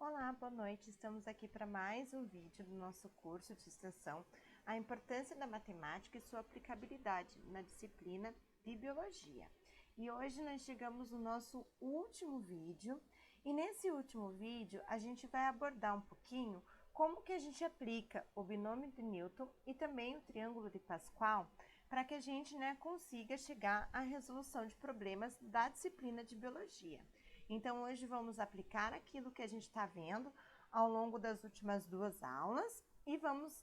Olá, boa noite. Estamos aqui para mais um vídeo do nosso curso de extensão, a importância da matemática e sua aplicabilidade na disciplina de biologia. E hoje nós chegamos no nosso último vídeo, e nesse último vídeo a gente vai abordar um pouquinho como que a gente aplica o binômio de Newton e também o triângulo de Pascal para que a gente consiga chegar à resolução de problemas da disciplina de biologia. Então, hoje vamos aplicar aquilo que a gente está vendo ao longo das últimas duas aulas e vamos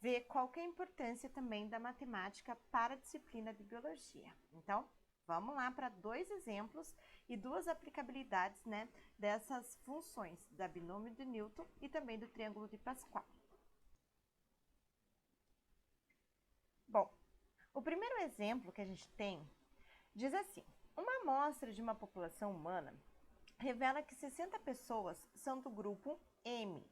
ver qual que é a importância também da matemática para a disciplina de biologia. Então, vamos lá para dois exemplos e duas aplicabilidades dessas funções da binômio de Newton e também do triângulo de Pascal. Bom, o primeiro exemplo que a gente tem diz assim: uma amostra de uma população humana revela que 60 pessoas são do grupo M,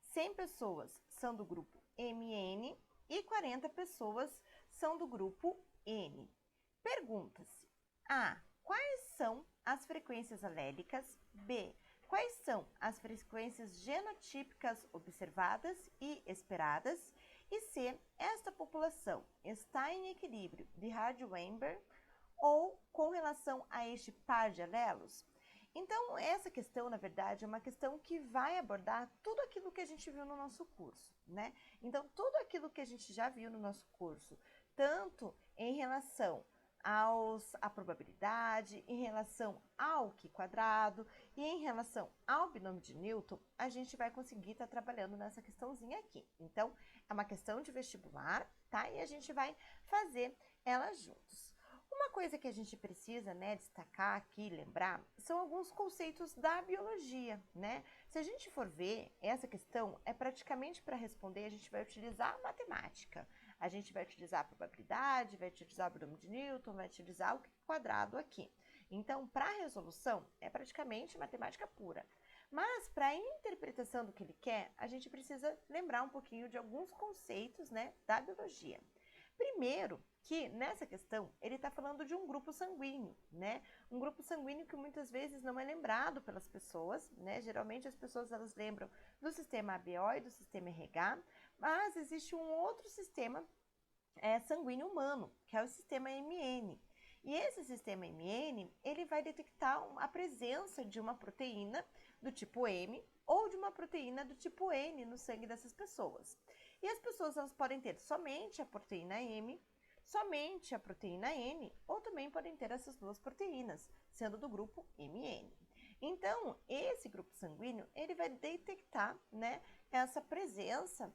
100 pessoas são do grupo MN e 40 pessoas são do grupo N. Pergunta-se: A. Quais são as frequências alélicas? B. Quais são as frequências genotípicas observadas e esperadas? E C. Esta população está em equilíbrio de Hardy-Weinberg ou com relação a este par de alelos? Então, essa questão, na verdade, é uma questão que vai abordar tudo aquilo que a gente viu no nosso curso, né? Então, tudo aquilo que a gente já viu no nosso curso, tanto em relação à probabilidade, em relação ao Q quadrado e em relação ao binômio de Newton, a gente vai conseguir estar trabalhando nessa questãozinha aqui. Então, é uma questão de vestibular, tá? E a gente vai fazer ela juntos. Uma coisa que a gente precisa destacar aqui, lembrar, são alguns conceitos da biologia, né? Se a gente for ver, essa questão é praticamente para responder, a gente vai utilizar a matemática. A gente vai utilizar a probabilidade, vai utilizar o binômio de Newton, vai utilizar o quadrado aqui. Então, para a resolução, é praticamente matemática pura. Mas, para a interpretação do que ele quer, a gente precisa lembrar um pouquinho de alguns conceitos da biologia. Primeiro, que nessa questão ele está falando de um grupo sanguíneo, né? Um grupo sanguíneo que muitas vezes não é lembrado pelas pessoas, né? Geralmente as pessoas elas lembram do sistema ABO e do sistema RH, mas existe um outro sistema sanguíneo humano, que é o sistema MN. E esse sistema MN, ele vai detectar a presença de uma proteína do tipo M ou de uma proteína do tipo N no sangue dessas pessoas. E as pessoas elas podem ter somente a proteína M, somente a proteína N, ou também podem ter essas duas proteínas, sendo do grupo MN. Então, esse grupo sanguíneo, ele vai detectar essa presença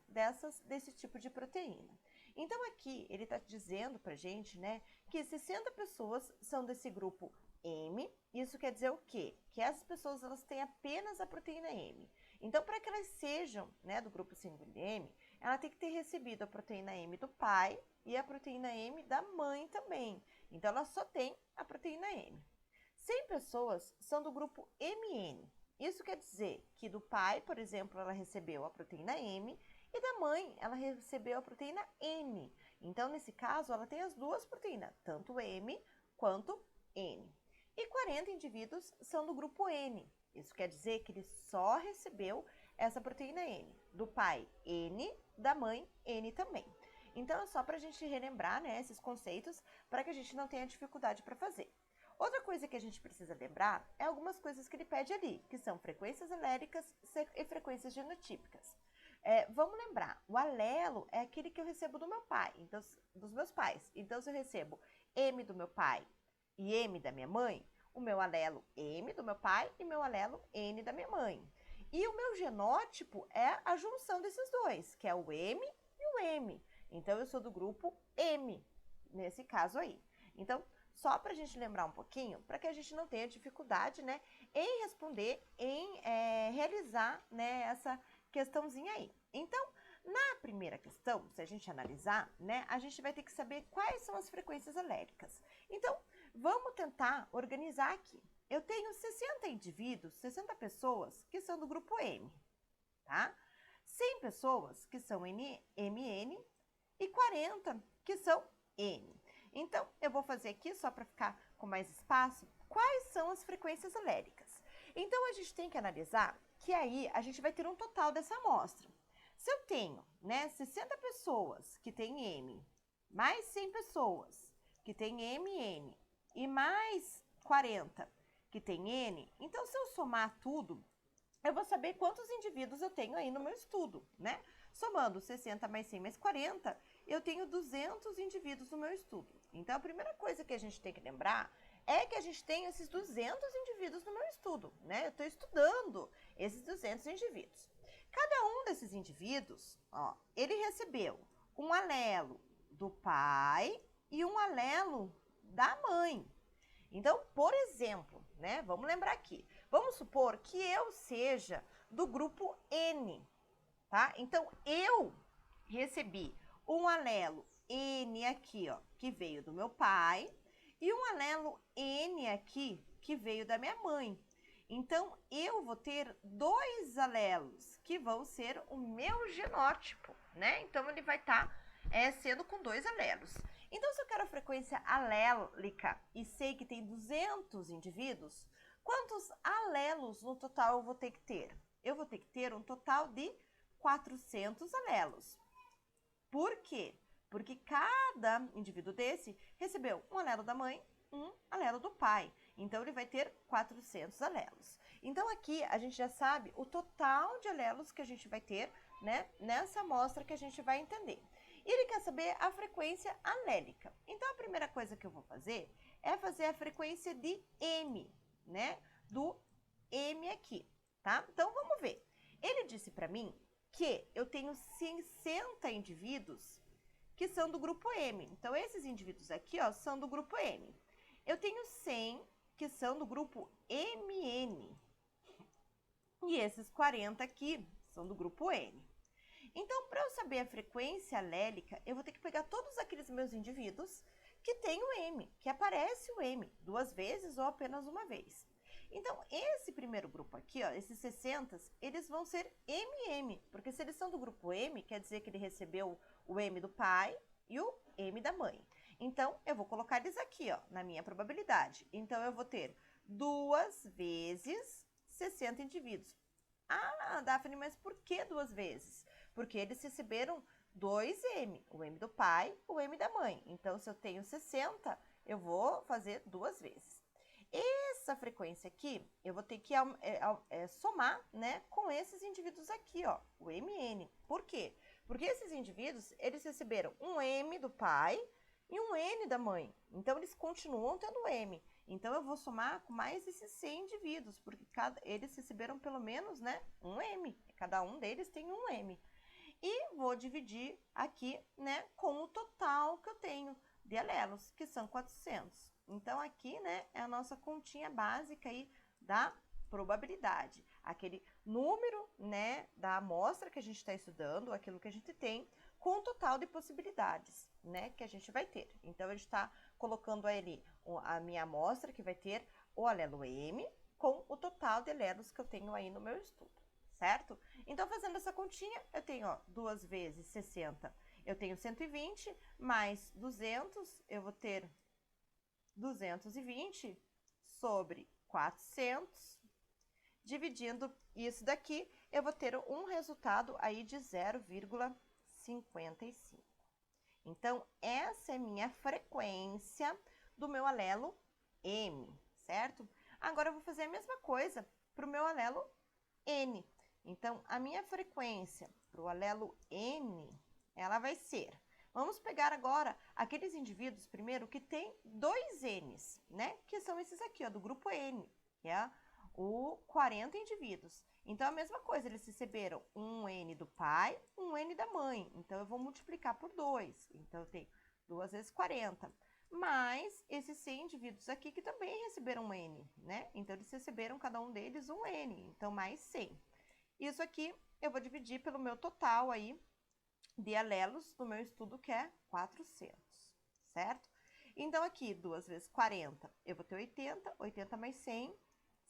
desse tipo de proteína. Então, aqui, ele está dizendo para a gente que 60 pessoas são desse grupo M. Isso quer dizer o quê? Que essas pessoas elas têm apenas a proteína M. Então, para que elas sejam do grupo sanguíneo M, ela tem que ter recebido a proteína M do pai e a proteína M da mãe também. Então, ela só tem a proteína M. 100 pessoas são do grupo MN. Isso quer dizer que do pai, por exemplo, ela recebeu a proteína M e da mãe ela recebeu a proteína N. Então, nesse caso, ela tem as duas proteínas, tanto M quanto N. E 40 indivíduos são do grupo N. Isso quer dizer que ele só recebeu essa proteína N. Do pai, N, da mãe, N também. Então, é só para a gente relembrar esses conceitos para que a gente não tenha dificuldade para fazer. Outra coisa que a gente precisa lembrar é algumas coisas que ele pede ali, que são frequências aléricas e frequências genotípicas. Vamos lembrar, o alelo é aquele que eu recebo do meu pai, então, dos meus pais. Então, se eu recebo M do meu pai e M da minha mãe, o meu alelo M do meu pai e meu alelo N da minha mãe. E o meu genótipo é a junção desses dois, que é o M e o M. Então, eu sou do grupo M, nesse caso aí. Então, só para a gente lembrar um pouquinho, para que a gente não tenha dificuldade em responder, em realizar essa questãozinha aí. Então, na primeira questão, se a gente analisar, a gente vai ter que saber quais são as frequências aléricas. Então, vamos tentar organizar aqui. Eu tenho 60 indivíduos, 60 pessoas que são do grupo M, tá? 100 pessoas que são MN e 40 que são N. Então, eu vou fazer aqui, só para ficar com mais espaço, quais são as frequências aléricas. Então, a gente tem que analisar que aí a gente vai ter um total dessa amostra. Se eu tenho, né, 60 pessoas que têm M, mais 100 pessoas que têm MN e mais 40 que têm N, então se eu somar tudo, eu vou saber quantos indivíduos eu tenho aí no meu estudo, né? Somando 60 mais 100 mais 40, eu tenho 200 indivíduos no meu estudo. Então, a primeira coisa que a gente tem que lembrar é que a gente tem esses 200 indivíduos no meu estudo, né? Eu estou estudando esses 200 indivíduos. Cada um desses indivíduos, ó, ele recebeu um alelo do pai e um alelo da mãe. Então, por exemplo, né, vamos lembrar aqui, vamos supor que eu seja do grupo N, tá? Então, eu recebi um alelo N aqui, ó, que veio do meu pai, e um alelo N aqui, que veio da minha mãe. Então, eu vou ter dois alelos, que vão ser o meu genótipo, né? Então, ele vai estar sendo com dois alelos. Então, se eu quero a frequência alélica e sei que tem 200 indivíduos, quantos alelos no total eu vou ter que ter? Eu vou ter que ter um total de 400 alelos. Por quê? Porque cada indivíduo desse recebeu um alelo da mãe, um alelo do pai. Então, ele vai ter 400 alelos. Então, aqui a gente já sabe o total de alelos que a gente vai ter, né, nessa amostra que a gente vai entender. E ele quer saber a frequência alélica. Então, a primeira coisa que eu vou fazer é fazer a frequência de M, né? Do M aqui, tá? Então, vamos ver. Ele disse para mim que eu tenho 60 indivíduos que são do grupo M. Então, esses indivíduos aqui, ó, são do grupo M. Eu tenho 100 que são do grupo MN. E esses 40 aqui são do grupo N. Então, para eu saber a frequência alélica, eu vou ter que pegar todos aqueles meus indivíduos que têm o M, que aparece o M duas vezes ou apenas uma vez. Então, esse primeiro grupo aqui, ó, esses 60, eles vão ser MM, porque se eles são do grupo M, quer dizer que ele recebeu o M do pai e o M da mãe. Então, eu vou colocar eles aqui, ó, na minha probabilidade. Então, eu vou ter 2 vezes 60 indivíduos. Ah, Daphne, mas por que 2 vezes? Porque eles receberam 2 M, o M do pai, o M da mãe. Então, se eu tenho 60, eu vou fazer 2 vezes. Essa frequência aqui, eu vou ter que somar, né, com esses indivíduos aqui, ó, o MN. Por quê? Porque esses indivíduos, eles receberam um M do pai e um N da mãe. Então, eles continuam tendo M. Então, eu vou somar com mais esses 100 indivíduos, porque eles receberam pelo menos, né, um M. Cada um deles tem um M. E vou dividir aqui, né, com o total que eu tenho de alelos, que são 400. Então, aqui, né, é a nossa continha básica aí da probabilidade. Aquele número, né, da amostra que a gente está estudando, aquilo que a gente tem, com o total de possibilidades, né, que a gente vai ter. Então, a gente está colocando ali a minha amostra, que vai ter o alelo M, com o total de alelos que eu tenho aí no meu estudo. Certo? Então, fazendo essa continha, eu tenho, ó, 2 vezes 60, eu tenho 120, mais 200, eu vou ter 220 sobre 400, dividindo isso daqui, eu vou ter um resultado aí de 0,55. Então, essa é minha frequência do meu alelo M, certo? Agora, eu vou fazer a mesma coisa para o meu alelo N. Então, a minha frequência para o alelo N, ela vai ser... Vamos pegar agora aqueles indivíduos, primeiro, que tem 2 N's, né? Que são esses aqui, ó, do grupo N, que é o 40 indivíduos. Então, a mesma coisa, eles receberam um N do pai, um N da mãe. Então, eu vou multiplicar por 2. Então, eu tenho 2 vezes 40. Mais esses 100 indivíduos aqui que também receberam um N, né? Então, eles receberam, cada um deles, um N. Então, mais 100. Isso aqui eu vou dividir pelo meu total aí de alelos do meu estudo, que é 400, certo? Então, aqui, 2 vezes 40, eu vou ter 80, 80 mais 100,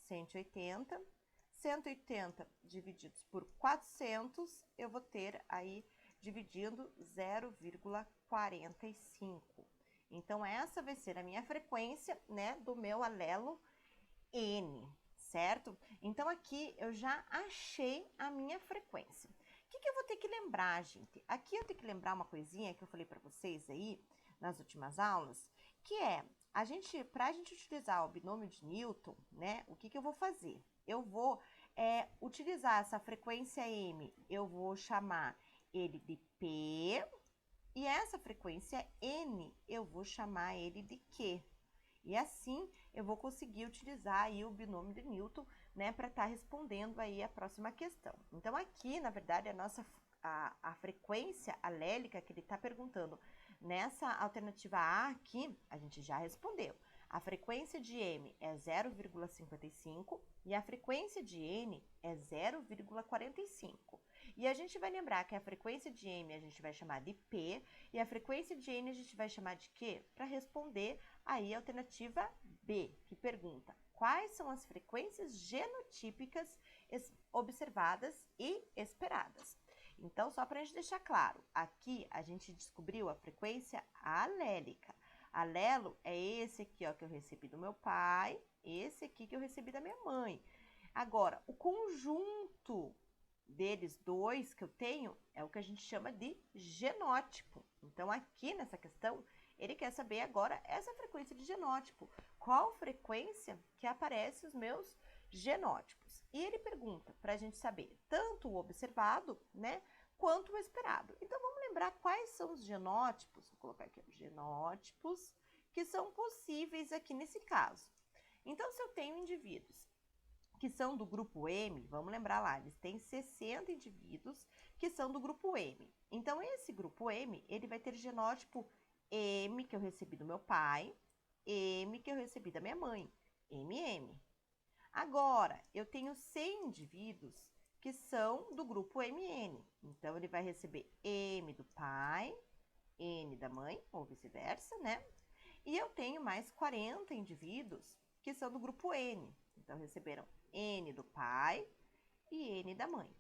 180. 180 divididos por 400, eu vou ter aí, dividindo 0,45. Então, essa vai ser a minha frequência, né, do meu alelo N, certo? Então, aqui eu já achei a minha frequência. O que eu vou ter que lembrar, gente? Aqui eu tenho que lembrar uma coisinha que eu falei para vocês aí nas últimas aulas, que é, para a gente utilizar o binômio de Newton, né, o que eu vou fazer? Eu vou utilizar essa frequência M, eu vou chamar ele de P, e essa frequência N, eu vou chamar ele de Q. E assim, eu vou conseguir utilizar aí o binômio de Newton, né, para estar respondendo aí a próxima questão. Então, aqui, na verdade, a frequência alélica que ele está perguntando, nessa alternativa A aqui, a gente já respondeu. A frequência de M é 0,55 e a frequência de N é 0,45. E a gente vai lembrar que a frequência de M a gente vai chamar de P e a frequência de N a gente vai chamar de Q para responder aí a alternativa B, que pergunta quais são as frequências genotípicas observadas e esperadas. Então, só para a gente deixar claro, aqui a gente descobriu a frequência alélica. Alelo é esse aqui, ó, que eu recebi do meu pai, esse aqui que eu recebi da minha mãe. Agora, o conjunto deles dois que eu tenho é o que a gente chama de genótipo. Então, aqui nessa questão, ele quer saber agora essa frequência de genótipo. Qual frequência que aparece os meus genótipos? E ele pergunta para a gente saber tanto o observado, né, quanto o esperado. Então, vamos lembrar quais são os genótipos, vou colocar aqui, genótipos, que são possíveis aqui nesse caso. Então, se eu tenho indivíduos que são do grupo M, vamos lembrar lá, eles têm 60 indivíduos que são do grupo M. Então, esse grupo M, ele vai ter genótipo M, que eu recebi do meu pai, M, que eu recebi da minha mãe, MM. Agora, eu tenho 100 indivíduos que são do grupo MN. Então, ele vai receber M do pai, N da mãe, ou vice-versa, né? E eu tenho mais 40 indivíduos que são do grupo N. Então, receberam N do pai e N da mãe.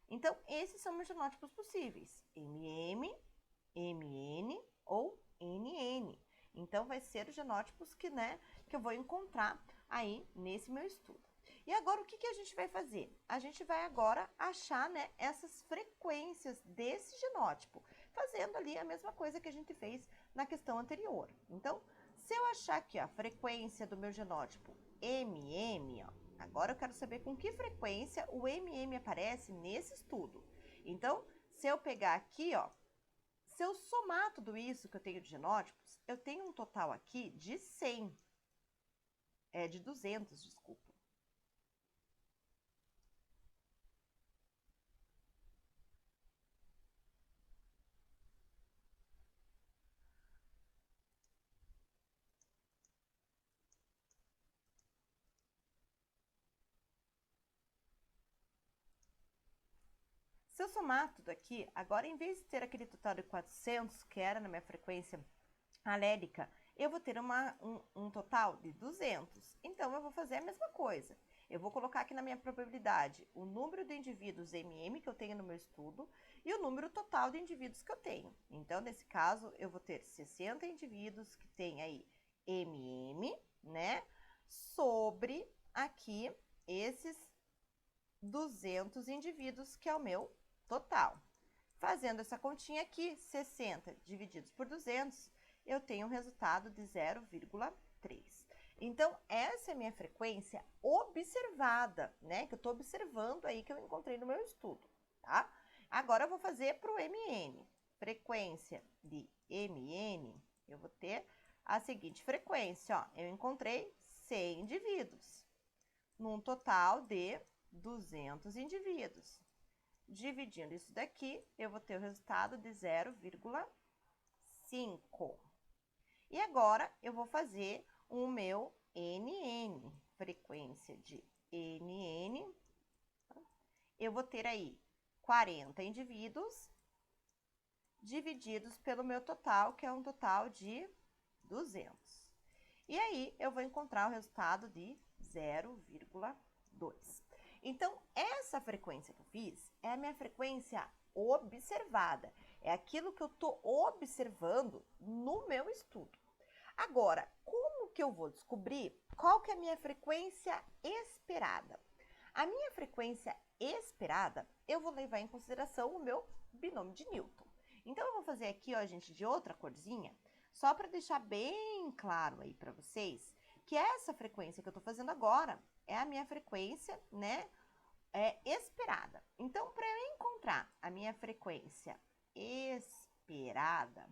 Então, esses são meus genótipos possíveis. MM, MN ou NN. Então, vai ser os genótipos que eu vou encontrar aí nesse meu estudo. E agora, o que a gente vai fazer? A gente vai agora achar, né, essas frequências desse genótipo, fazendo ali a mesma coisa que a gente fez na questão anterior. Então, se eu achar aqui a frequência do meu genótipo MM, ó, agora eu quero saber com que frequência o MM aparece nesse estudo. Então, se eu pegar aqui, ó, se eu somar tudo isso que eu tenho de genótipos, eu tenho um total aqui de 100. De 200, desculpa. Se eu somar tudo aqui, agora em vez de ter aquele total de 400, que era na minha frequência alélica, eu vou ter um total de 200. Então, eu vou fazer a mesma coisa. Eu vou colocar aqui na minha probabilidade o número de indivíduos MM que eu tenho no meu estudo e o número total de indivíduos que eu tenho. Então, nesse caso, eu vou ter 60 indivíduos que tem aí MM, né? Sobre aqui esses 200 indivíduos que é o meu total. Fazendo essa continha aqui, 60 divididos por 200, eu tenho um resultado de 0,3. Então, essa é a minha frequência observada, né? Que eu estou observando aí, que eu encontrei no meu estudo, tá? Agora, eu vou fazer para o MN. Frequência de MN, eu vou ter a seguinte frequência, ó. Eu encontrei 100 indivíduos, num total de 200 indivíduos. Dividindo isso daqui, eu vou ter o resultado de 0,5. E agora, eu vou fazer o meu NN, frequência de NN. Eu vou ter aí 40 indivíduos divididos pelo meu total, que é um total de 200. E aí, eu vou encontrar o resultado de 0,2. Então, essa frequência que eu fiz é a minha frequência observada. É aquilo que eu estou observando no meu estudo. Agora, como que eu vou descobrir qual que é a minha frequência esperada. A minha frequência esperada, eu vou levar em consideração o meu binômio de Newton. Então, eu vou fazer aqui, ó, gente, de outra corzinha, só para deixar bem claro aí para vocês, que essa frequência que eu tô fazendo agora é a minha frequência, né, esperada. Então, para eu encontrar a minha frequência esperada,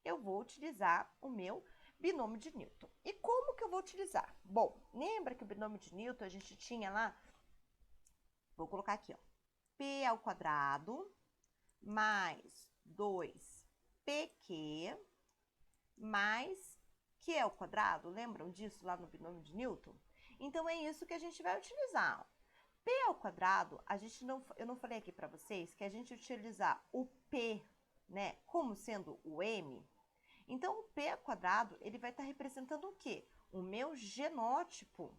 eu vou utilizar o meu binômio de Newton. E como que eu vou utilizar? Bom, lembra que o binômio de Newton a gente tinha lá, vou colocar aqui, ó, P ao quadrado mais 2PQ mais Q ao quadrado. Lembram disso lá no binômio de Newton? Então, é isso que a gente vai utilizar, ó. P ao quadrado, eu não falei aqui para vocês que a gente utilizar o P, né, como sendo o M. Então, o P ao quadrado, ele vai estar representando o quê? O meu genótipo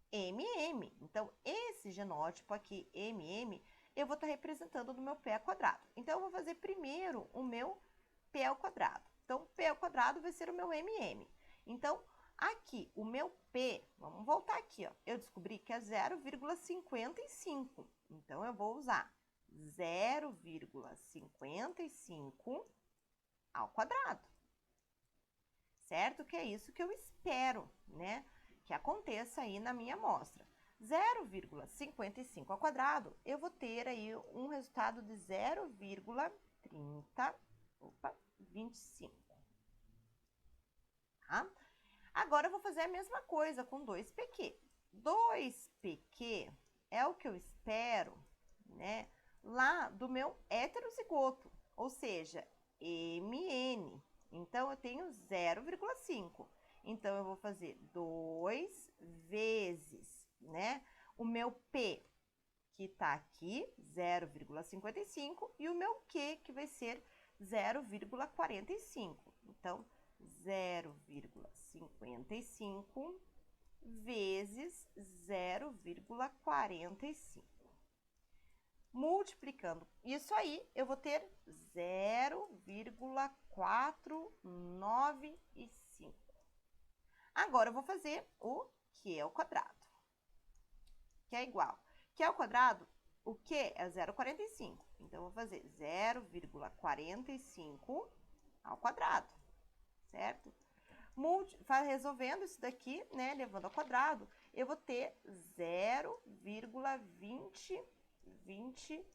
MM. Então, esse genótipo aqui, MM, eu vou estar representando no meu P ao quadrado. Então, eu vou fazer primeiro o meu P ao quadrado. Então, P ao quadrado vai ser o meu MM. Então, aqui, o meu P, vamos voltar aqui, ó. Eu descobri que é 0,55. Então, eu vou usar 0,55 ao quadrado. Certo? Que é isso que eu espero, né, que aconteça aí na minha amostra. 0,55 ao quadrado, eu vou ter aí um resultado de 0,3025. Tá? Agora, eu vou fazer a mesma coisa com 2PQ. 2PQ é o que eu espero, né, lá do meu heterozigoto, ou seja, MN. Então, eu tenho 0,5. Então, eu vou fazer 2 vezes, né, o meu P, que está aqui, 0,55, e o meu Q, que vai ser 0,45. Então, 0,55 vezes 0,45. Multiplicando isso aí, eu vou ter 0,495. Agora, eu vou fazer o Q ao quadrado, que é igual. Q ao quadrado, o Q é 0,45. Então, eu vou fazer 0,45 ao quadrado, certo? Resolvendo isso daqui, né, levando ao quadrado, eu vou ter 0,2025.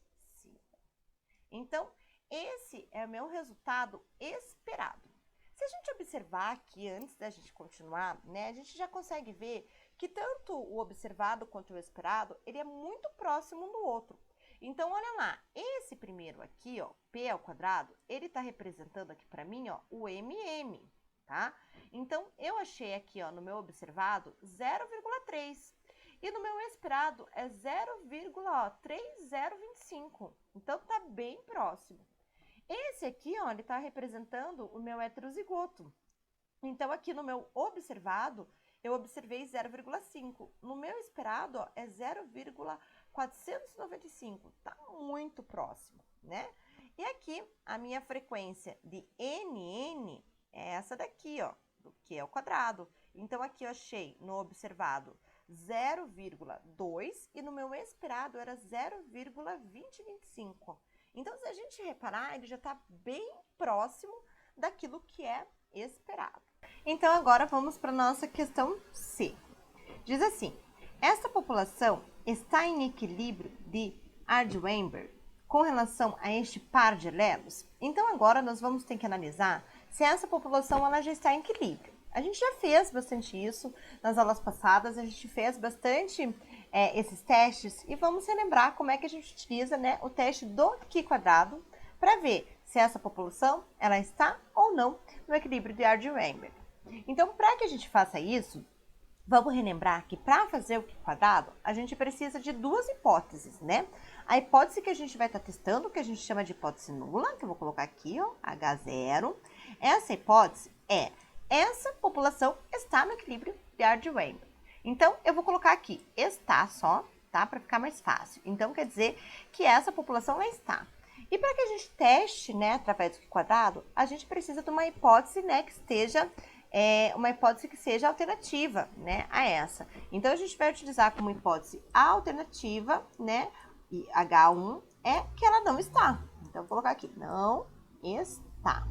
Então, esse é o meu resultado esperado. Se a gente observar aqui, antes da gente continuar, né, a gente já consegue ver que tanto o observado quanto o esperado, ele é muito próximo um do outro. Então, olha lá, esse primeiro aqui, ó, P ao quadrado, ele está representando aqui para mim, ó, o MM, tá? Então, eu achei aqui, ó, no meu observado, 0,3. E no meu esperado é 0,3025. Então, tá bem próximo. Esse aqui, ó, ele tá representando o meu heterozigoto. Então, aqui no meu observado, eu observei 0,5. No meu esperado, ó, é 0,495. Tá muito próximo, né? E aqui, a minha frequência de NN é essa daqui, ó, do Q ao quadrado. Então, aqui eu achei no observado 0,2 e no meu esperado era 0,2025. Então, se a gente reparar, ele já está bem próximo daquilo que é esperado. Então, agora vamos para a nossa questão C. Diz assim, esta população está em equilíbrio de Arden-Weber com relação a este par de elelos? Então, agora nós vamos ter que analisar se essa população ela já está em equilíbrio. A gente já fez bastante isso nas aulas passadas, a gente fez bastante esses testes e vamos relembrar como é que a gente utiliza, né, o teste do Q quadrado para ver se essa população ela está ou não no equilíbrio de Arden-Weber. Então, para que a gente faça isso, vamos relembrar que para fazer o Q quadrado, a gente precisa de duas hipóteses, né? A hipótese que a gente vai estar testando, que a gente chama de hipótese nula, que eu vou colocar aqui, ó, H0. Essa hipótese é essa população está no equilíbrio de Arden-Weber. Então, eu vou colocar aqui está só, tá? Para ficar mais fácil. Então, quer dizer que essa população lá está. E para que a gente teste, né, através do Q quadrado, a gente precisa de uma hipótese, né, que esteja uma hipótese que seja alternativa, né, a essa. Então, a gente vai utilizar como hipótese alternativa, né, e H1 é que ela não está. Então, vou colocar aqui, não está.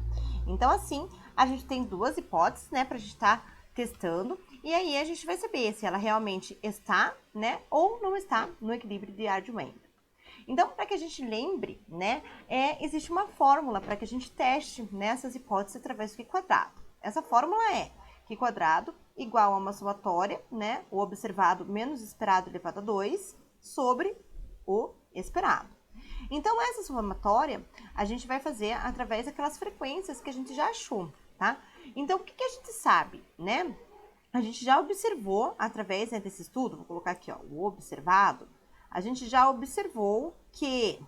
Então, assim, a gente tem duas hipóteses, né, para a gente estar testando, e aí a gente vai saber se ela realmente está, né, ou não está no equilíbrio de Argand-Wendel. Então, para que a gente lembre, né, existe uma fórmula para que a gente teste nessas hipóteses através do Q quadrado. Essa fórmula é Q quadrado igual a uma somatória, né, o observado menos esperado elevado a 2, sobre o esperado. Então, essa somatória a gente vai fazer através daquelas frequências que a gente já achou, tá? Então, o que a gente sabe, né? A gente já observou, através desse estudo, vou colocar aqui, ó, o observado, a gente já observou que,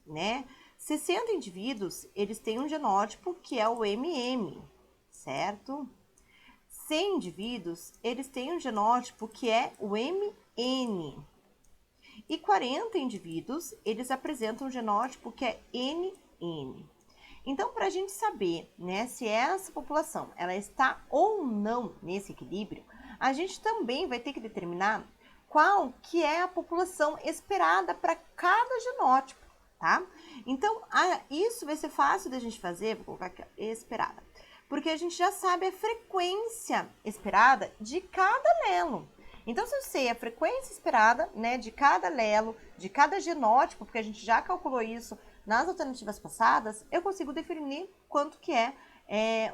né, 60 indivíduos, eles têm um genótipo que é o MM, certo? 100 indivíduos, eles têm um genótipo que é o MN. E 40 indivíduos, eles apresentam um genótipo que é NN. Então, para a gente saber, né, se essa população ela está ou não nesse equilíbrio, a gente também vai ter que determinar qual que é a população esperada para cada genótipo, tá? Então, isso vai ser fácil da gente fazer, vou colocar aqui, esperada, porque a gente já sabe a frequência esperada de cada alelo. Então, se eu sei a frequência esperada, né, de cada alelo, de cada genótipo, porque a gente já calculou isso nas alternativas passadas, eu consigo definir quanto que é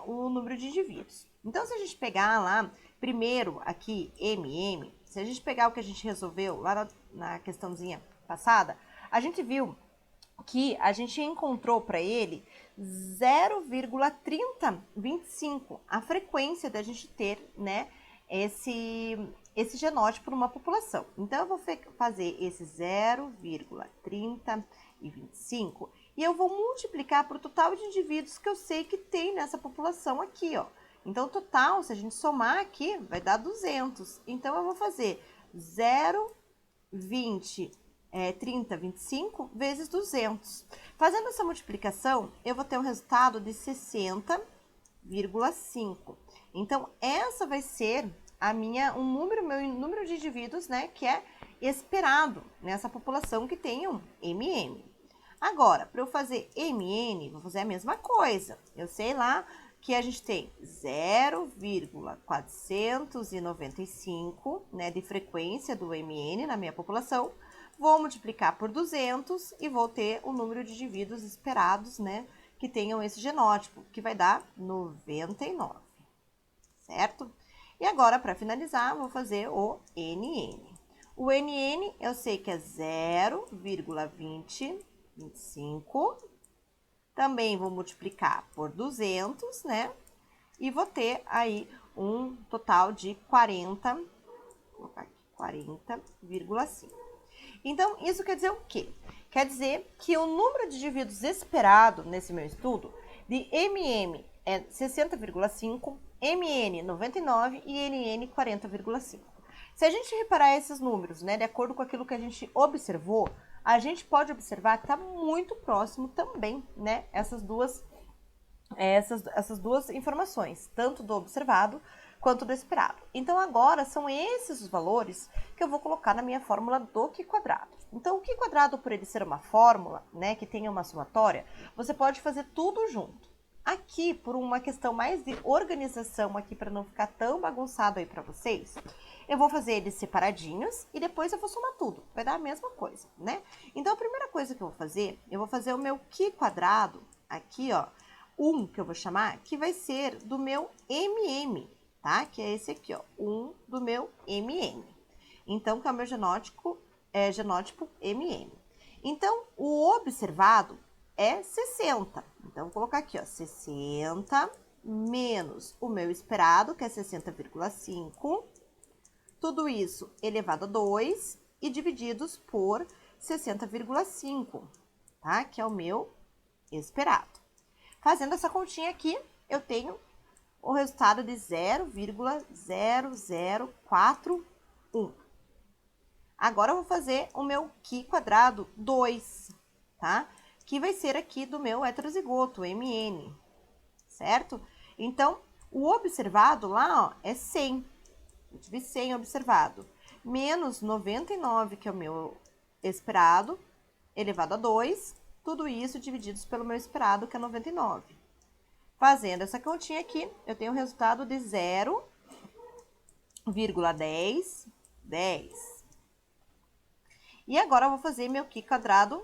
o número de indivíduos. Então, se a gente pegar lá, primeiro aqui, MM, se a gente pegar o que a gente resolveu lá na questãozinha passada, a gente viu que a gente encontrou para ele 0,3025, a frequência da gente ter, né, esse genótipo numa população. Então, eu vou fazer esse 0,3025 e eu vou multiplicar para o total de indivíduos que eu sei que tem nessa população aqui, ó. Então, o total, se a gente somar aqui, vai dar 200. Então, eu vou fazer 0,3025 vezes 200. Fazendo essa multiplicação, eu vou ter um resultado de 60,5. Então, essa vai ser meu número de indivíduos, né, que é esperado nessa população que tem um MM. Agora, para eu fazer MN, vou fazer a mesma coisa. Eu sei lá que a gente tem 0,495, né, de frequência do MN na minha população. Vou multiplicar por 200 e vou ter o número de indivíduos esperados, né, que tenham esse genótipo, que vai dar 99, certo? E agora, para finalizar, vou fazer o NN. O NN eu sei que é 0,2025. Também vou multiplicar por 200, né? E vou ter aí um total de 40, vou colocar aqui, 40,5. Então, isso quer dizer o quê? Quer dizer que o número de indivíduos esperado nesse meu estudo de MM é 60,5, MN 99 e NN 40,5. Se a gente reparar esses números, né, de acordo com aquilo que a gente observou, a gente pode observar que está muito próximo também, né, essas duas informações, tanto do observado quanto do esperado. Então, agora são esses os valores que eu vou colocar na minha fórmula do Q quadrado. Então, o Q quadrado, por ele ser uma fórmula, né, que tenha uma somatória, você pode fazer tudo junto. Aqui, por uma questão mais de organização aqui, para não ficar tão bagunçado aí para vocês, eu vou fazer eles separadinhos e depois eu vou somar tudo. Vai dar a mesma coisa, né? Então, a primeira coisa que eu vou fazer o meu Q quadrado, aqui, ó, que eu vou chamar, que vai ser do meu MM, tá? Que é esse aqui, ó, do meu MM. Então, que é o meu genótipo MM. Então, o observado é 60. Então, vou colocar aqui, ó, 60 menos o meu esperado, que é 60,5. Tudo isso elevado a 2 e divididos por 60,5, tá? Que é o meu esperado. Fazendo essa continha aqui, eu tenho o resultado de 0,0041. Agora, eu vou fazer o meu Q quadrado 2, tá? Que vai ser aqui do meu heterozigoto, MN, certo? Então, O observado lá, ó, é 100. Eu tive 100 observado. Menos 99, que é o meu esperado, elevado a 2. Tudo isso divididos pelo meu esperado, que é 99. Fazendo essa continha aqui, eu tenho o resultado de 0,10. E agora eu vou fazer meu Q quadrado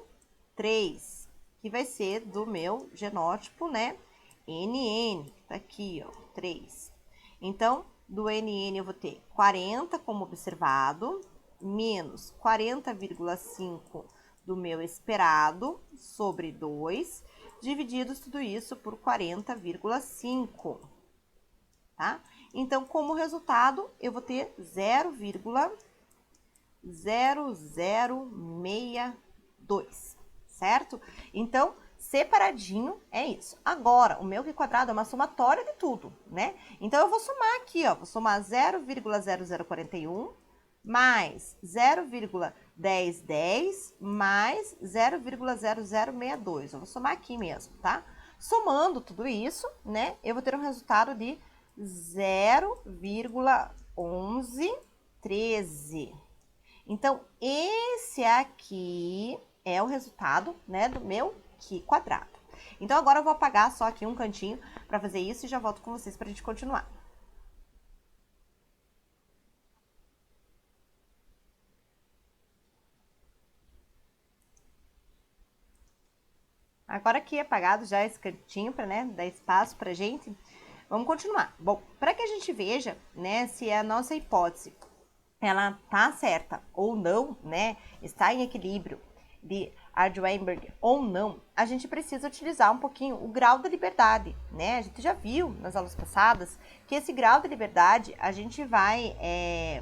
3, que vai ser do meu genótipo, né? NN, tá aqui, ó, 3. Então, do NN eu vou ter 40 como observado, menos 40,5 do meu esperado, sobre 2, divididos tudo isso por 40,5, tá? Então, como resultado, eu vou ter 0,0062, certo? Então, separadinho é isso. Agora, o meu Q quadrado é uma somatória de tudo, né? Então, eu vou somar aqui, ó, vou somar 0,0041 mais 0,1010 mais 0,0062. Eu vou somar aqui mesmo, tá? Somando tudo isso, né, eu vou ter um resultado de 0,1113. Então, esse aqui é o resultado, né, do meu Q quadrado. Então, agora eu vou apagar só aqui um cantinho para fazer isso e já volto com vocês para a gente continuar. Agora aqui apagado já esse cantinho para, né, dar espaço para gente, vamos continuar. Bom, para que a gente veja, né, se a nossa hipótese ela tá certa ou não, né, está em equilíbrio de Hardy-Weinberg ou não, a gente precisa utilizar um pouquinho o grau da liberdade, né? A gente já viu nas aulas passadas que esse grau de liberdade a gente vai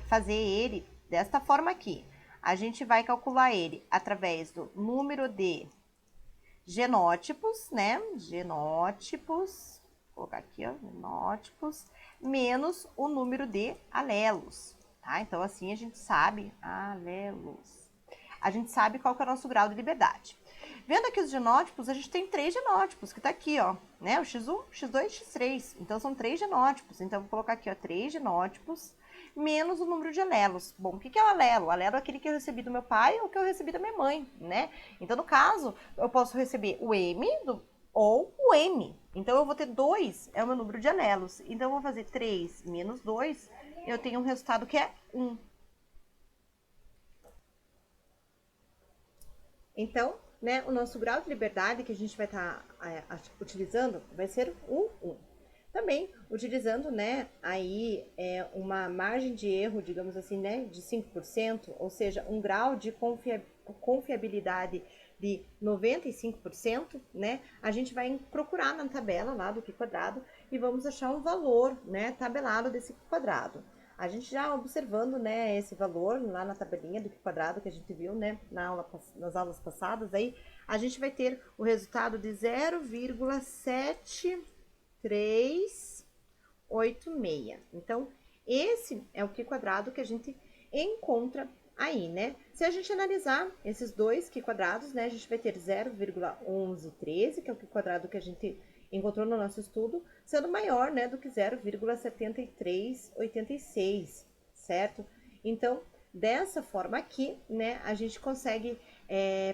fazer ele desta forma aqui. A gente vai calcular ele através do número de genótipos, né? Genótipos, vou colocar aqui, ó, genótipos, menos o número de alelos, tá? Então, assim a gente sabe, alelos. A gente sabe qual que é o nosso grau de liberdade. Vendo aqui os genótipos, a gente tem 3 genótipos, que tá aqui, ó, né? O X1, X2 e X3. Então, são 3 genótipos. Então, vou colocar aqui, ó, 3 genótipos menos o número de alelos. Bom, o que é o alelo? O alelo é aquele que eu recebi do meu pai ou que eu recebi da minha mãe, né? Então, no caso, eu posso receber o M ou o M. Então, eu vou ter 2, é o meu número de alelos. Então, eu vou fazer 3 menos 2, eu tenho um resultado que é 1. Então, né, o nosso grau de liberdade que a gente vai estar utilizando vai ser o 1. Também utilizando, né, aí uma margem de erro, digamos assim, né, de 5%, ou seja, um grau de confiabilidade de 95%, né, a gente vai procurar na tabela lá do Q quadrado e vamos achar um valor, né, tabelado desse Q quadrado. A gente já observando, né, esse valor lá na tabelinha do Q quadrado que a gente viu, né, nas aulas passadas, aí a gente vai ter o resultado de 0,7386. Então, esse é o Q quadrado que a gente encontra aí, né? Se a gente analisar esses dois Q quadrados, né, a gente vai ter 0,1113, que é o Q quadrado que a gente encontrou no nosso estudo, sendo maior, né, do que 0,7386, certo? Então, dessa forma aqui, né, a gente consegue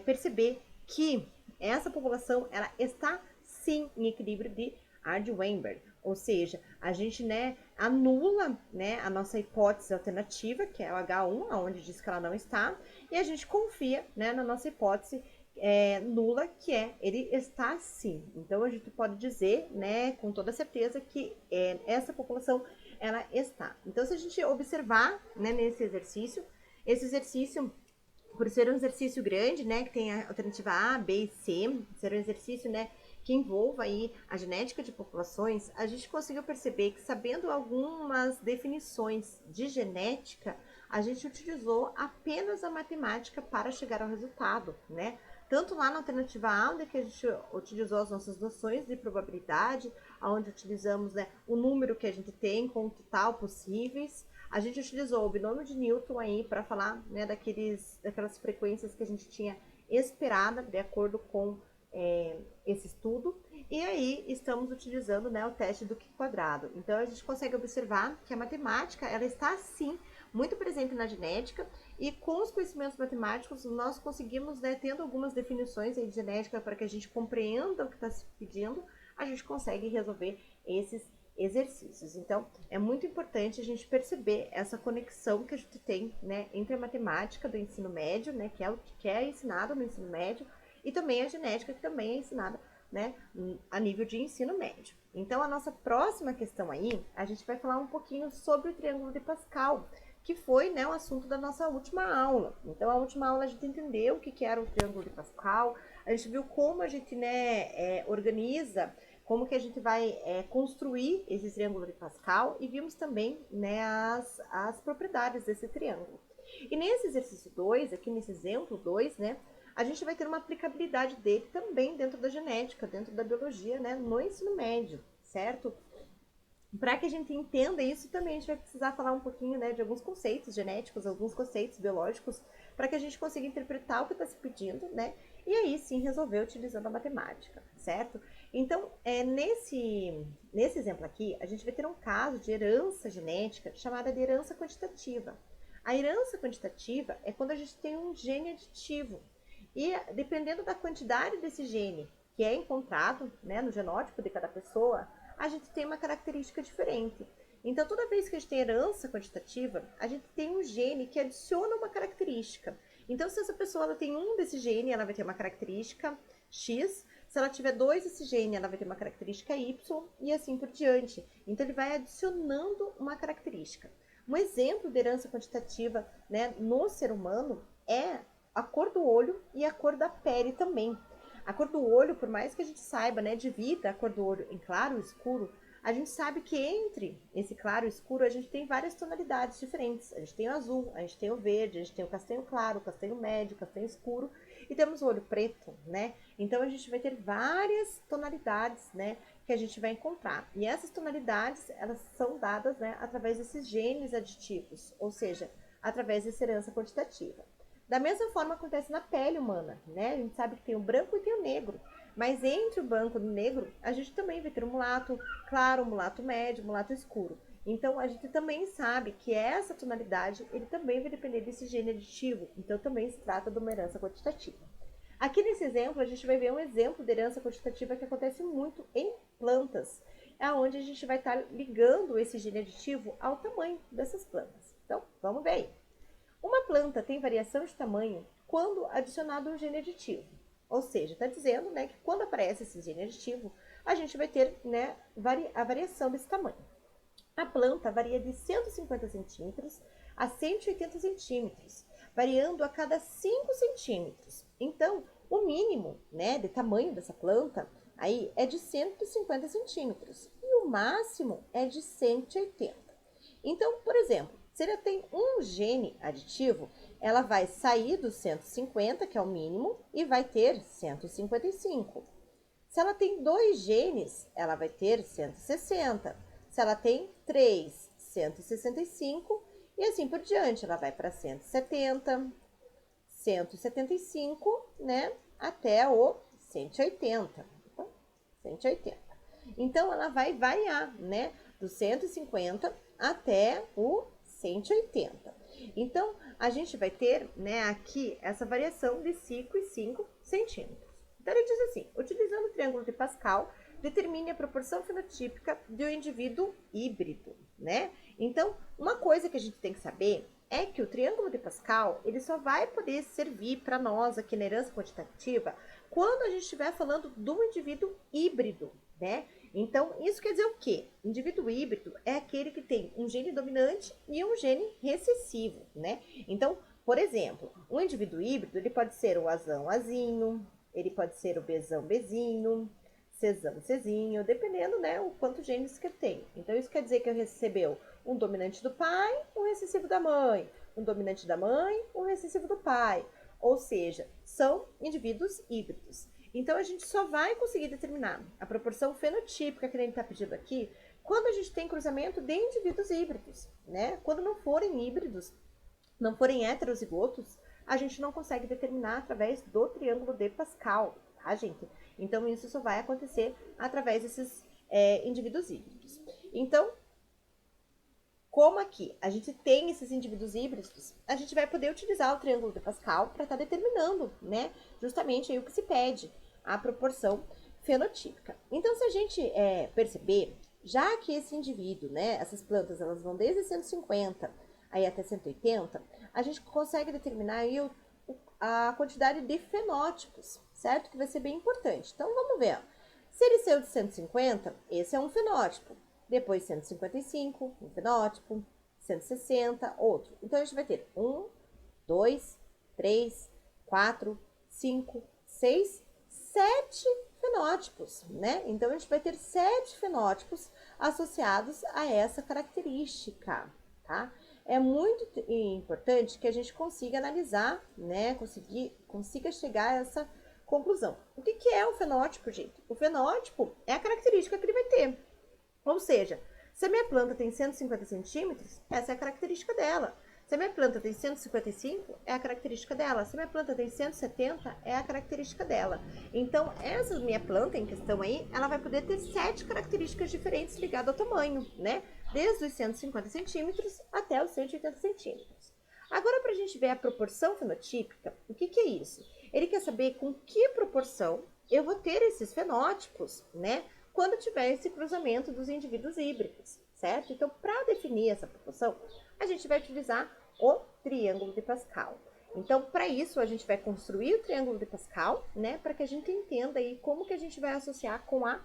perceber que essa população, ela está sim em equilíbrio de Hardy-Weinberg, ou seja, a gente, né, anula, né, a nossa hipótese alternativa, que é o H1, onde diz que ela não está, e a gente confia, né, na nossa hipótese nula, que ele está sim. Então, a gente pode dizer, né, com toda certeza que essa população, ela está. Então, se a gente observar, né, nesse exercício, esse exercício, por ser um exercício grande, né, que tem a alternativa A, B e C, ser um exercício, né, que envolva aí a genética de populações, a gente conseguiu perceber que, sabendo algumas definições de genética, a gente utilizou apenas a matemática para chegar ao resultado, né? Tanto lá na alternativa A, onde que a gente utilizou as nossas noções de probabilidade, onde utilizamos, né, o número que a gente tem com o total possíveis. A gente utilizou o binômio de Newton aí para falar, né, daquelas frequências que a gente tinha esperada de acordo com esse estudo, e aí estamos utilizando, né, o teste do quadrado. Então a gente consegue observar que a matemática, ela está sim muito presente na genética, e com os conhecimentos matemáticos nós conseguimos, né, tendo algumas definições aí de genética para que a gente compreenda o que está se pedindo, a gente consegue resolver esses exercícios. Então, é muito importante a gente perceber essa conexão que a gente tem, né, entre a matemática do ensino médio, né, que é o que é ensinado no ensino médio, e também a genética, que também é ensinada, né, a nível de ensino médio. Então, a nossa próxima questão aí, a gente vai falar um pouquinho sobre o triângulo de Pascal, que foi, né, o assunto da nossa última aula. Então, a última aula a gente entendeu o que era o triângulo de Pascal, a gente viu como a gente, né, organiza, como que a gente vai construir esse triângulo de Pascal, e vimos também, né, as propriedades desse triângulo. E nesse exercício 2, aqui nesse exemplo 2, né, a gente vai ter uma aplicabilidade dele também dentro da genética, dentro da biologia, né, no ensino médio, certo? Para que a gente entenda isso também, a gente vai precisar falar um pouquinho, né, de alguns conceitos genéticos, alguns conceitos biológicos, para que a gente consiga interpretar o que está se pedindo, né, e aí sim resolver utilizando a matemática, certo? Então, nesse exemplo aqui, a gente vai ter um caso de herança genética chamada de herança quantitativa. A herança quantitativa é quando a gente tem um gene aditivo, e dependendo da quantidade desse gene que é encontrado, né, no genótipo de cada pessoa, a gente tem uma característica diferente. Então, toda vez que a gente tem herança quantitativa, a gente tem um gene que adiciona uma característica. Então, se essa pessoa ela tem um desse gene, ela vai ter uma característica X. Se ela tiver dois desse gene, ela vai ter uma característica Y, e assim por diante. Então, ele vai adicionando uma característica. Um exemplo de herança quantitativa, né, no ser humano é a cor do olho e a cor da pele também. A cor do olho, por mais que a gente saiba, né, divida a cor do olho em claro e escuro, a gente sabe que entre esse claro e escuro a gente tem várias tonalidades diferentes. A gente tem o azul, a gente tem o verde, a gente tem o castanho claro, o castanho médio, o castanho escuro, e temos o olho preto, né? Então a gente vai ter várias tonalidades, né, que a gente vai encontrar. E essas tonalidades, elas são dadas, né, através desses genes aditivos, ou seja, através dessa herança quantitativa. Da mesma forma acontece na pele humana, né? A gente sabe que tem o branco e tem o negro. Mas entre o branco e o negro, a gente também vai ter o mulato claro, o mulato médio, o mulato escuro. Então, a gente também sabe que essa tonalidade, ele também vai depender desse gene aditivo. Então, também se trata de uma herança quantitativa. Aqui nesse exemplo, a gente vai ver um exemplo de herança quantitativa que acontece muito em plantas, onde a gente vai estar ligando esse gene aditivo ao tamanho dessas plantas. Então, vamos ver aí. Uma planta tem variação de tamanho quando adicionado um gene aditivo. Ou seja, está dizendo, né, que quando aparece esse gene aditivo, a gente vai ter, né, a variação desse tamanho. A planta varia de 150 centímetros a 180 centímetros, variando a cada 5 centímetros. Então, o mínimo, né, de tamanho dessa planta aí é de 150 centímetros e o máximo é de 180. Então, por exemplo, se ela tem um gene aditivo, ela vai sair dos 150, que é o mínimo, e vai ter 155. Se ela tem dois genes, ela vai ter 160. Se ela tem três, 165, e assim por diante. Ela vai para 170, 175, né, até o 180. 180. Então, ela vai variar, né, do 150 até o 180. Então, a gente vai ter, né, aqui essa variação de 5 e 5 centímetros. Então, ele diz assim, utilizando o triângulo de Pascal, determine a proporção fenotípica de um indivíduo híbrido, né? Então, uma coisa que a gente tem que saber é que o triângulo de Pascal, ele só vai poder servir para nós aqui na herança quantitativa quando a gente estiver falando do indivíduo híbrido, né? Então, isso quer dizer o quê? Indivíduo híbrido é aquele que tem um gene dominante e um gene recessivo, né? Então, por exemplo, um indivíduo híbrido, ele pode ser o Azão Azinho, ele pode ser o Bezão Bezinho, Cezão Cezinho, dependendo, né, o quanto genes que tem. Então, isso quer dizer que ele recebeu um dominante do pai, um recessivo da mãe, um dominante da mãe, um recessivo do pai. Ou seja, são indivíduos híbridos. Então, a gente só vai conseguir determinar a proporção fenotípica que a gente está pedindo aqui quando a gente tem cruzamento de indivíduos híbridos, né? Quando não forem híbridos, não forem heterozigotos, a gente não consegue determinar através do triângulo de Pascal, tá, gente? Então, isso só vai acontecer através desses indivíduos híbridos. Então, como aqui a gente tem esses indivíduos híbridos, a gente vai poder utilizar o triângulo de Pascal para estar determinando, né, justamente aí o que se pede, a proporção fenotípica. Então, se a gente perceber, já que esse indivíduo, né, essas plantas, elas vão desde 150 aí até 180, a gente consegue determinar aí a quantidade de fenótipos, certo? Que vai ser bem importante. Então, vamos ver. Ó. Se ele saiu de 150, esse é um fenótipo. Depois 155, um fenótipo. 160, outro. Então, a gente vai ter 1, 2, 3, 4, 5, 6, 7 fenótipos, né? Então, a gente vai ter 7 fenótipos associados a essa característica, tá? É muito importante que a gente consiga analisar, né? Consiga chegar a essa conclusão. O que é o fenótipo, gente? O fenótipo é a característica que ele vai ter. Ou seja, se a minha planta tem 150 centímetros, essa é a característica dela. Se a minha planta tem 155, é a característica dela. Se a minha planta tem 170, é a característica dela. Então, essa minha planta em questão aí, ela vai poder ter 7 características diferentes ligadas ao tamanho, né? Desde os 150 centímetros até os 180 centímetros. Agora, para a gente ver a proporção fenotípica, o que é isso? Ele quer saber com que proporção eu vou ter esses fenótipos, né? Quando tiver esse cruzamento dos indivíduos híbridos, certo? Então, para definir essa proporção, a gente vai utilizar o triângulo de Pascal. Então, para isso, a gente vai construir o triângulo de Pascal, né? Para que a gente entenda aí como que a gente vai associar com a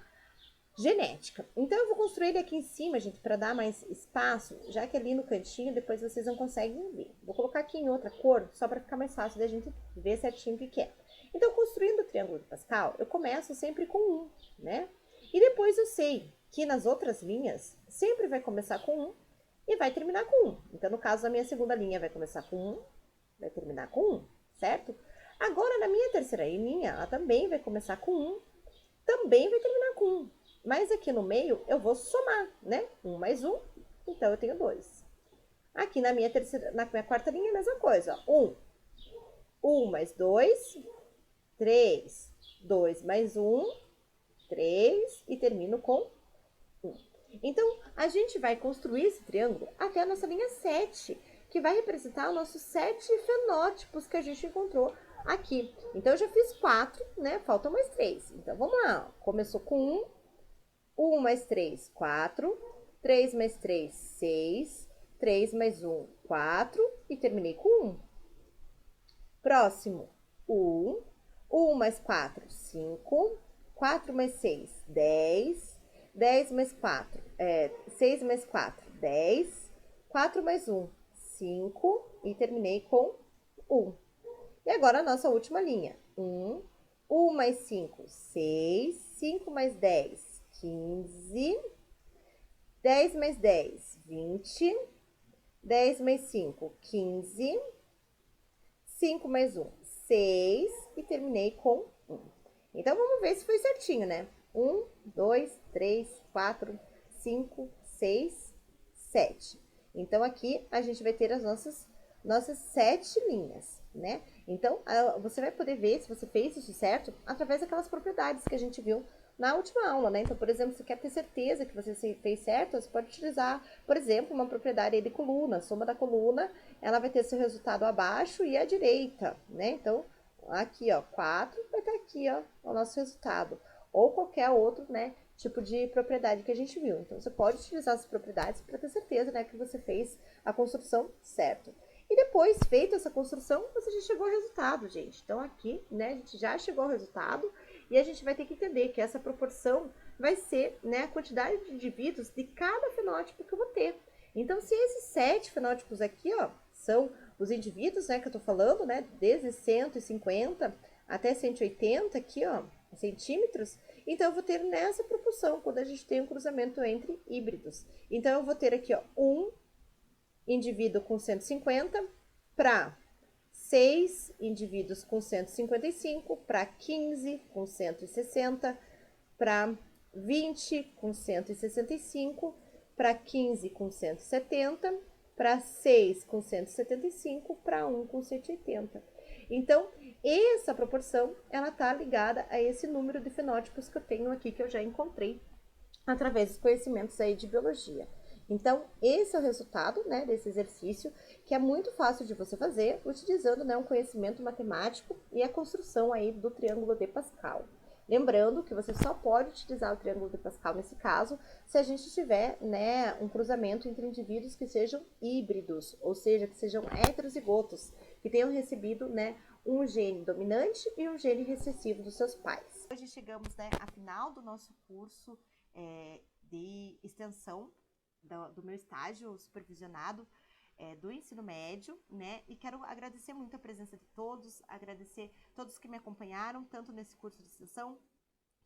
genética. Então, eu vou construir ele aqui em cima, gente, para dar mais espaço, já que ali no cantinho, depois vocês não conseguem ver. Vou colocar aqui em outra cor, só para ficar mais fácil da gente ver certinho o que é. Então, construindo o triângulo de Pascal, eu começo sempre com 1, né? E depois eu sei que nas outras linhas sempre vai começar com 1 e vai terminar com 1. Então, no caso da minha segunda linha, vai começar com 1, vai terminar com 1, certo? Agora, na minha terceira linha, ela também vai começar com 1, também vai terminar com 1. Mas aqui no meio, eu vou somar, né? 1 mais 1, então eu tenho 2. Aqui na minha quarta linha, a mesma coisa, ó. 1. 1 mais 2, 3. 2 mais 1, 3 e termino com 1. Então, a gente vai construir esse triângulo até a nossa linha 7, que vai representar os nossos 7 fenótipos que a gente encontrou aqui. Então, eu já fiz 4, né? Faltam mais 3. Então, vamos lá. Começou com 1. 1 mais 3, 4. 3 mais 3, 6. 3 mais 1, 4. E terminei com 1. Próximo, 1. 1 mais 4, 5. 4 mais 6, 10. 10 mais 4, 6 mais 4, 10. 4 mais 1, 5. E terminei com 1. E agora a nossa última linha. 1. 1 mais 5, 6. 5 mais 10, 15. 10 mais 10, 20. 10 mais 5, 15. 5 mais 1, 6. E terminei com 1. Então, vamos ver se foi certinho, né? 1, 2, 3, 4, 5, 6, 7. Então, aqui a gente vai ter as nossas 7 linhas, né? Então, você vai poder ver se você fez isso certo através daquelas propriedades que a gente viu na última aula, né? Então, por exemplo, se quer ter certeza que você fez certo, você pode utilizar, por exemplo, uma propriedade aí de coluna. A soma da coluna, ela vai ter seu resultado abaixo e à direita, né? Então, aqui, ó, 4, vai estar aqui, ó, o nosso resultado. Ou qualquer outro, né, tipo de propriedade que a gente viu. Então, você pode utilizar essas propriedades para ter certeza, né, que você fez a construção certa. E depois, feita essa construção, você já chegou ao resultado, gente. Então, aqui, né, a gente já chegou ao resultado e a gente vai ter que entender que essa proporção vai ser, né, a quantidade de indivíduos de cada fenótipo que eu vou ter. Então, se esses 7 fenótipos aqui, ó, são os indivíduos, né, que eu tô falando, né, desde 150 até 180 aqui, ó, centímetros, então eu vou ter nessa proporção quando a gente tem um cruzamento entre híbridos. Então, eu vou ter aqui, ó, 1 indivíduo com 150 para 6 indivíduos com 155, para 15 com 160, para 20 com 165, para 15 com 170, para 6 com 175, para 1 com 180. Então, essa proporção, ela está ligada a esse número de fenótipos que eu tenho aqui, que eu já encontrei através dos conhecimentos aí de biologia. Então, esse é o resultado, né, desse exercício, que é muito fácil de você fazer, utilizando, né, um conhecimento matemático e a construção aí do triângulo de Pascal. Lembrando que você só pode utilizar o triângulo de Pascal nesse caso se a gente tiver, né, um cruzamento entre indivíduos que sejam híbridos, ou seja, que sejam heterozigotos, que tenham recebido, né, um gene dominante e um gene recessivo dos seus pais. Hoje chegamos, né, ao final do nosso curso de extensão do meu estágio supervisionado do ensino médio, né? E quero agradecer muito a presença de todos, agradecer todos que me acompanharam, tanto nesse curso de extensão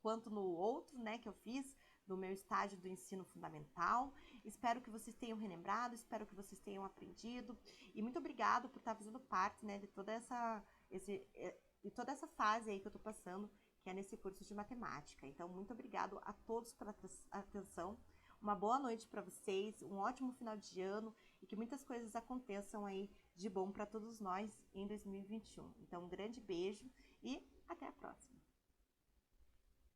quanto no outro, né, que eu fiz, do meu estágio do ensino fundamental. Espero que vocês tenham relembrado, espero que vocês tenham aprendido. E muito obrigado por estar fazendo parte, né, de toda essa fase aí que eu estou passando, que é nesse curso de matemática. Então, muito obrigado a todos pela atenção. Uma boa noite para vocês, um ótimo final de ano e que muitas coisas aconteçam aí de bom para todos nós em 2021. Então, um grande beijo e até a próxima.